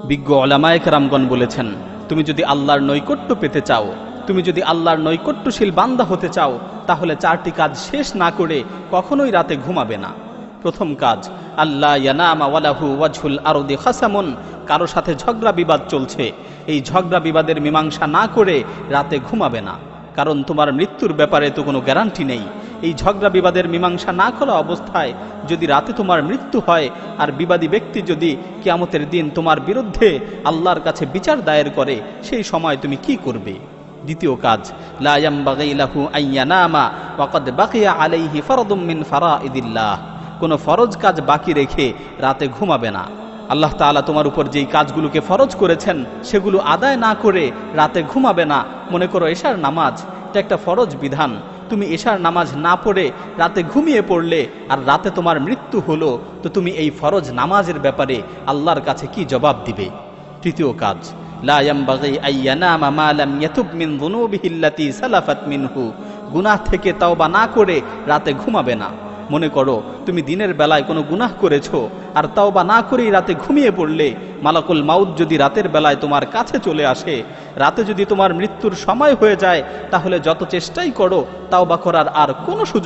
বিজ্ঞ উলামায়ে কেরামগণ বলেছেন, তুমি যদি আল্লাহর নৈকট্য পেতে চাও, তুমি যদি আল্লাহর নৈকট্যশীল বান্দা হতে চাও, তাহলে 4টি কাজ শেষ না করে কখনোই রাতে ঘুমাবে না। প্রথম কাজ, আল্লাহ ইয়ানামা ওয়ালাহু ওয়াজহুল আরদি খাসামুন, কারো সাথে ঝগড়া বিবাদ চলছে, এই ঝগড়া বিবাদের মীমাংসা না করে রাতে ঘুমাবে না। কারণ তোমার মৃত্যুর ব্যাপারে তো কোনো গ্যারান্টি নেই। এই ঝগড়া বিবাদের মীমাংসা না করা অবস্থায় যদি রাতে তোমার মৃত্যু হয়, আর বিবাদী ব্যক্তি যদি কিয়ামতের দিন তোমার বিরুদ্ধে আল্লাহর কাছে বিচার দায়ের করে, সেই সময় তুমি কি করবে? দ্বিতীয় কাজ, লা ইয়ামবাগি লাহু আন ইয়ানামা ওয়া ক্বাদ বাকিয়া আলাইহি ফারদুম মিন ফারাইদিল্লাহ, কোনো ফরজ কাজ বাকি রেখে রাতে ঘুমাবে না। আল্লাহ তাআলা তোমার উপর যেই কাজগুলোকে ফরজ করেছেন সেগুলো আদায় না করে রাতে ঘুমাবে না। মনে করো এশার নামাজ, এটা একটা ফরজ বিধান, তুমি এশার নামাজ না পড়ে রাতে ঘুমিয়ে পড়লে আর রাতে তোমার মৃত্যু হলো, তো তুমি এই ফরজ নামাজের ব্যাপারে আল্লাহর কাছে কি জবাব দিবে? তৃতীয় কাজ, লা ইয়ামবাগি আন ইয়ানামা মা লাম ইয়াতুব মিন যুনুবিহি আল্লাতী সালাফাত মিনহু, গুনাহ থেকে তাওবা না করে রাতে ঘুমাবে না। মনে করো তুমি দিনের বেলায় কোনো গুনাহ করেছো আর তাওবা না করেই রাতে ঘুমিয়ে পড়লে, মালাকুল মাউত যদি রাতের বেলায় তোমার কাছে চলে আসে, রাতে যদি তোমার মৃত্যুর সময় হয়ে যায়, তাহলে যত চেষ্টাই করো তাওবা করার আর কোনো সুযোগ